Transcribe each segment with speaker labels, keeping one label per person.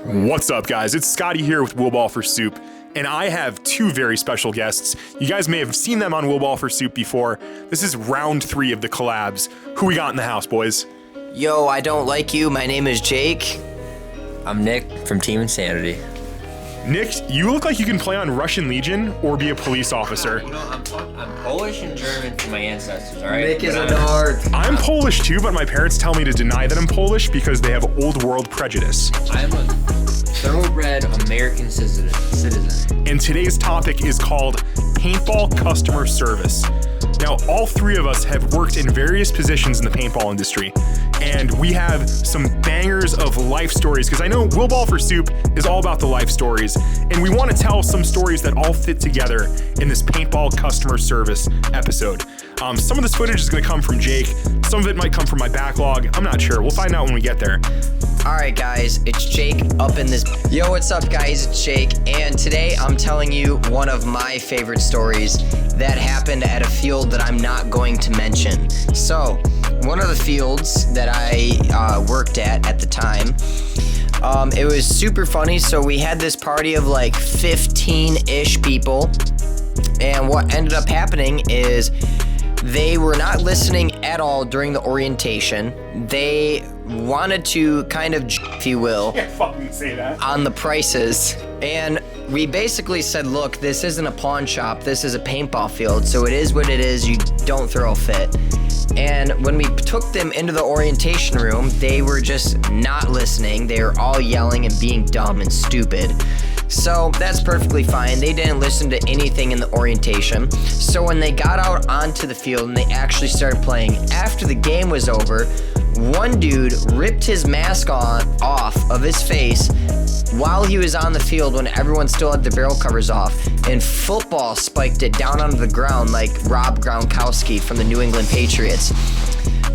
Speaker 1: What's up, guys? It's Scotty here with Will Ball for Soup, and I have two very special guests. You guys may have seen them on Will Ball for Soup before. This is round 3 of the collabs. Who we got in the house, boys?
Speaker 2: Yo, I don't like you. My name is Jake.
Speaker 3: I'm Nick from Team Insanity.
Speaker 1: Nick, you look like you can play on Russian Legion or be a police officer.
Speaker 3: You know, I'm Polish and German from my ancestors, all right?
Speaker 2: Nick is a nerd.
Speaker 1: I'm Polish too, but my parents tell me to deny that I'm Polish because they have old world prejudice.
Speaker 3: I'm a thoroughbred American citizen.
Speaker 1: And today's topic is called Paintball Customer Service. Now, all three of us have worked in various positions in the paintball industry, and we have some bangers of life stories, because I know Will Ball for Soup is all about the life stories, and we want to tell some stories that all fit together in this paintball customer service episode. Some of this footage is going to come from Jake. Some of it might come from my backlog. I'm not sure. We'll find out when we get there.
Speaker 2: Alright guys, it's Jake up in this. Yo, what's up guys? It's Jake, and today I'm telling you one of my favorite stories that happened at a field that I'm not going to mention. So, one of the fields that I worked at the time, it was super funny. So we had this party of like 15-ish people, and what ended up happening is they were not listening at all during the orientation. They wanted to kind of, if you will,
Speaker 1: Can't fucking say that.
Speaker 2: on the prices. And we basically said, look, this isn't a pawn shop. This is a paintball field. So it is what it is. You don't throw a fit. And when we took them into the orientation room, they were just not listening. They were all yelling and being dumb and stupid. So that's perfectly fine. They didn't listen to anything in the orientation. So when they got out onto the field and they actually started playing, after the game was over, one dude ripped his mask off of his face while he was on the field when everyone still had their barrel covers off, and football spiked it down onto the ground like Rob Gronkowski from the New England Patriots.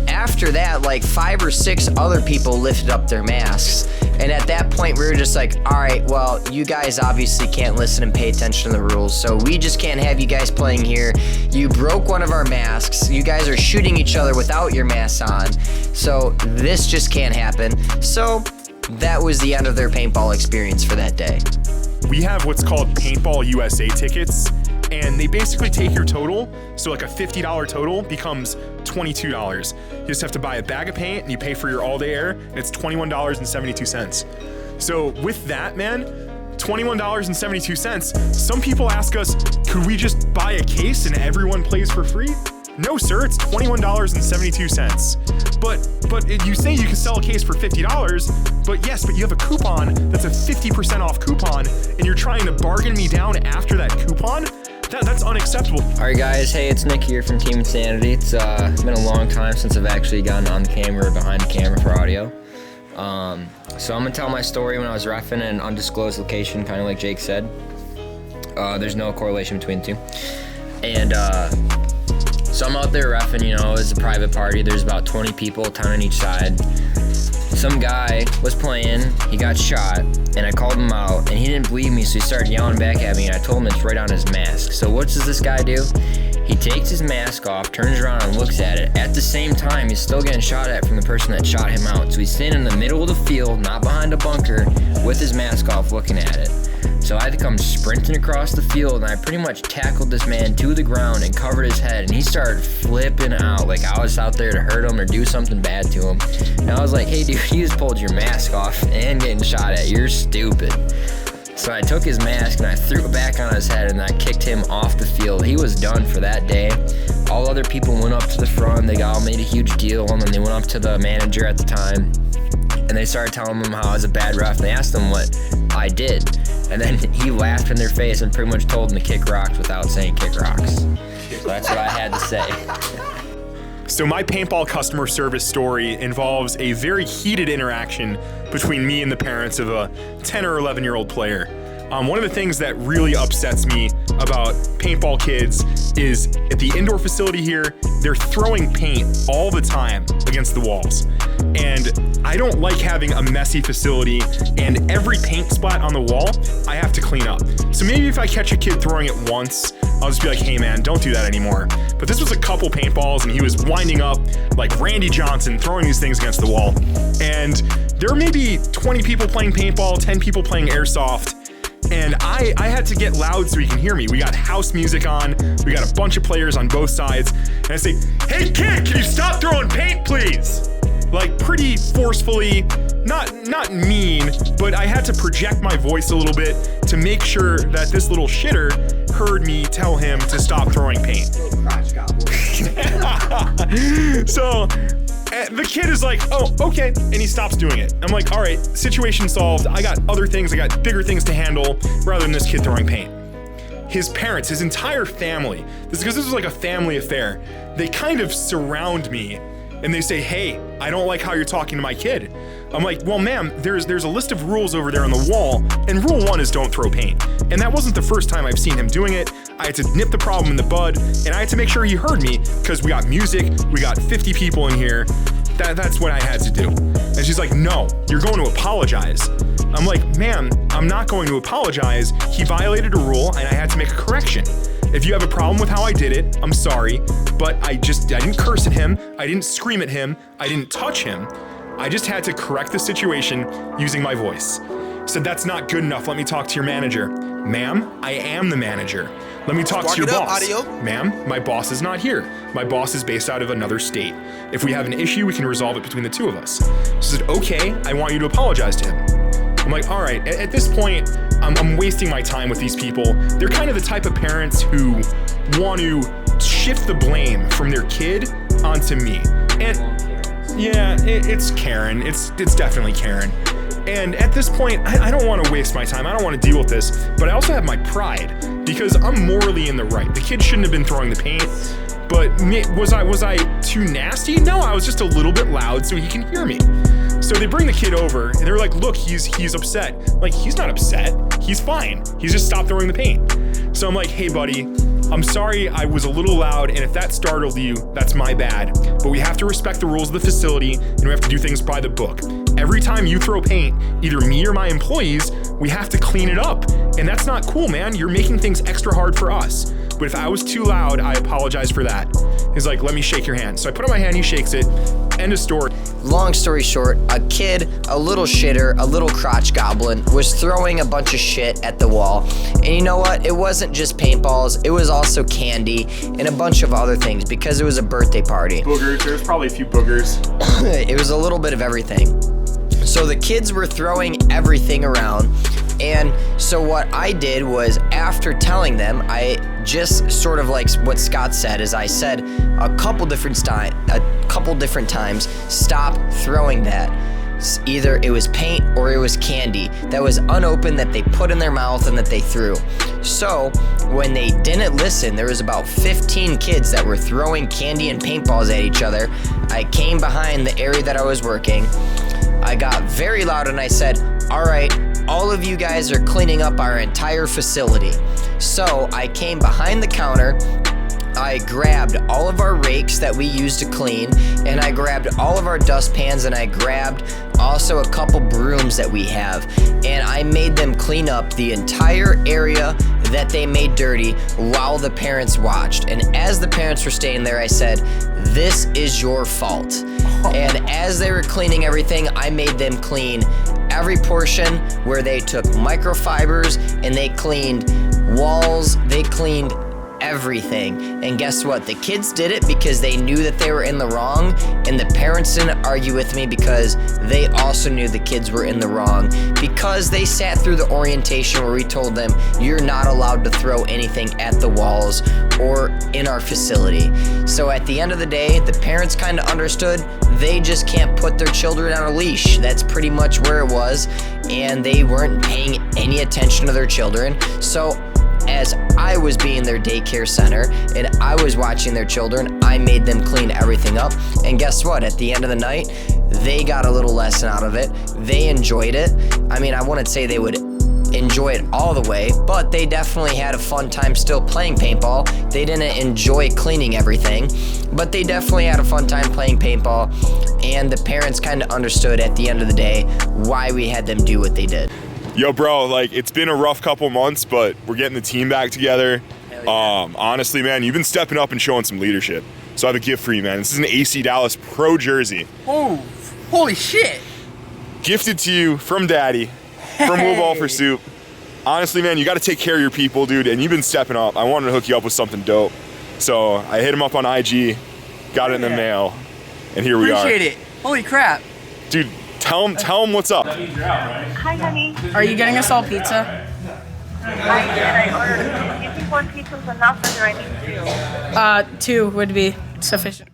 Speaker 2: After that, like 5 or 6 other people lifted up their masks. And at that point, we were just like, all right, well, you guys obviously can't listen and pay attention to the rules, so we just can't have you guys playing here. You broke one of our masks. You guys are shooting each other without your masks on. So this just can't happen. So that was the end of their paintball experience for that day.
Speaker 1: We have what's called Paintball USA tickets, and they basically take your total. So like a $50 total becomes $22. You just have to buy a bag of paint and you pay for your all-day air, and it's $21.72. So with that, man, $21.72, some people ask us, could we just buy a case and everyone plays for free? No, sir, it's $21.72. But you say you can sell a case for $50, but yes, but you have a coupon that's a 50% off coupon, and you're trying to bargain me down after that coupon? That's unacceptable.
Speaker 3: Alright guys, hey, it's Nick here from Team Insanity. It's been a long time since I've actually gotten on the camera or behind the camera for audio. So I'm gonna tell my story when I was reffing in an undisclosed location, kind of like Jake said. There's no correlation between the two. And so I'm out there reffing, you know, it's a private party. There's about 20 people, 10 on each side. Some guy was playing, he got shot, and I called him out, and he didn't believe me, so he started yelling back at me, and I told him it's right on his mask. So what does this guy do? He takes his mask off, turns around and looks at it. At the same time, he's still getting shot at from the person that shot him out. So he's standing in the middle of the field, not behind a bunker, with his mask off looking at it. So I had to come sprinting across the field, and I pretty much tackled this man to the ground and covered his head, and he started flipping out like I was out there to hurt him or do something bad to him. And I was like, hey dude, you just pulled your mask off and getting shot at. You're stupid. So I took his mask and I threw it back on his head, and I kicked him off the field. He was done for that day. All other people went up to the front. They all made a huge deal, and then they went up to the manager at the time, and they started telling him how I was a bad ref. They asked him what I did, and then he laughed in their face and pretty much told them to kick rocks without saying kick rocks. So that's what I had to say.
Speaker 1: So my paintball customer service story involves a very heated interaction between me and the parents of a 10 or 11-year-old player. One of the things that really upsets me about paintball kids is at the indoor facility here, they're throwing paint all the time against the walls. And I don't like having a messy facility, and every paint spot on the wall, I have to clean up. So maybe if I catch a kid throwing it once, I'll just be like, hey man, don't do that anymore. But this was a couple paintballs, and he was winding up like Randy Johnson, throwing these things against the wall. And there were maybe 20 people playing paintball, 10 people playing airsoft. And I had to get loud so he can hear me. We got house music on. We got a bunch of players on both sides. And I say, "Hey kid, can you stop throwing paint, please?" Like pretty forcefully, not mean, but I had to project my voice a little bit to make sure that this little shitter heard me tell him to stop throwing paint. So the kid is like, "Oh, okay," and he stops doing it. I'm like, "All right, situation solved. I got other things, I got bigger things to handle rather than this kid throwing paint." His parents, his entire family, because this was like a family affair, they kind of surround me and they say, "Hey, I don't like how you're talking to my kid." I'm like, "Well, ma'am, there's a list of rules over there on the wall, and rule 1 is don't throw paint." And that wasn't the first time I've seen him doing it. I had to nip the problem in the bud, and I had to make sure he heard me, because we got music, we got 50 people in here. That's what I had to do. And she's like, "No, you're going to apologize." I'm like, "Ma'am, I'm not going to apologize. He violated a rule, and I had to make a correction. If you have a problem with how I did it, I'm sorry, but I didn't curse at him, I didn't scream at him, I didn't touch him. I just had to correct the situation using my voice." He said, "That's not good enough, let me talk to your manager." "Ma'am, I am the manager. Let me talk to your boss." "Ma'am, my boss is not here. My boss is based out of another state. If we have an issue, we can resolve it between the two of us." She said, "Okay, I want you to apologize to him." I'm like, "All right." At this point, I'm wasting my time with these people. They're kind of the type of parents who want to shift the blame from their kid onto me. And yeah, it's Karen. It's definitely Karen. And at this point, I don't want to waste my time. I don't want to deal with this. But I also have my pride because I'm morally in the right. The kid shouldn't have been throwing the paint. But was I too nasty? No, I was just a little bit loud so he can hear me. So they bring the kid over and they're like, "Look, he's upset." I'm like, "He's not upset. He's fine. He's just stopped throwing the paint." So I'm like, "Hey buddy, I'm sorry I was a little loud, and if that startled you, that's my bad. But we have to respect the rules of the facility, and we have to do things by the book. Every time you throw paint, either me or my employees, we have to clean it up. And that's not cool, man. You're making things extra hard for us. But if I was too loud, I apologize for that." He's like, "Let me shake your hand." So I put up my hand, he shakes it. End of story.
Speaker 2: Long story short, a kid, a little shitter, a little crotch goblin, was throwing a bunch of shit at the wall. And you know what? It wasn't just paintballs, it was also candy and a bunch of other things because it was a birthday party.
Speaker 1: Boogers, there's probably a few boogers.
Speaker 2: It was a little bit of everything. So the kids were throwing everything around. And so what I did was, after telling them, I just sort of like what Scott said, is I said a couple different times, "Stop throwing that." Either it was paint or it was candy that was unopened that they put in their mouth and that they threw. So when they didn't listen, there was about 15 kids that were throwing candy and paintballs at each other. I came behind the area that I was working. I got very loud and I said, "All right, all of you guys are cleaning up our entire facility." So I came behind the counter, I grabbed all of our rakes that we use to clean, and I grabbed all of our dustpans, and I grabbed also a couple brooms that we have, and I made them clean up the entire area that they made dirty while the parents watched. And as the parents were staying there, I said, "This is your fault." And as they were cleaning everything, I made them clean every portion where they took microfibers and they cleaned walls, they cleaned everything. And guess what? The kids did it because they knew that they were in the wrong, and the parents didn't argue with me because they also knew the kids were in the wrong, because they sat through the orientation where we told them, "You're not allowed to throw anything at the walls or in our facility." So at the end of the day, the parents kind of understood they just can't put their children on a leash. That's pretty much where it was, and they weren't paying any attention to their children. So as I was being their daycare center and I was watching their children, I made them clean everything up. And guess what? At the end of the night, they got a little lesson out of it. They enjoyed it. I mean, I wouldn't say they would enjoy it all the way, but they definitely had a fun time still playing paintball. They didn't enjoy cleaning everything, but they definitely had a fun time playing paintball. And the parents kind of understood at the end of the day why we had them do what they did.
Speaker 4: Yo, bro, like, it's been a rough couple months, but we're getting the team back together.
Speaker 2: Yeah.
Speaker 4: Honestly, man, you've been stepping up and showing some leadership. So I have a gift for you, man. This is an AC Dallas Pro jersey.
Speaker 5: Oh, holy shit.
Speaker 4: Gifted to you from Daddy, from Will Ball for Soup. Honestly, man, you got to take care of your people, dude, and you've been stepping up. I wanted to hook you up with something dope. So I hit him up on IG, got it in the mail, and here we are.
Speaker 5: Appreciate it. Holy crap.
Speaker 4: Dude, tell him what's up.
Speaker 6: Hi, honey.
Speaker 5: Are you getting us all pizza?
Speaker 6: I ordered. Do you think one pizza is enough, or do I need two?
Speaker 5: 2 would be sufficient.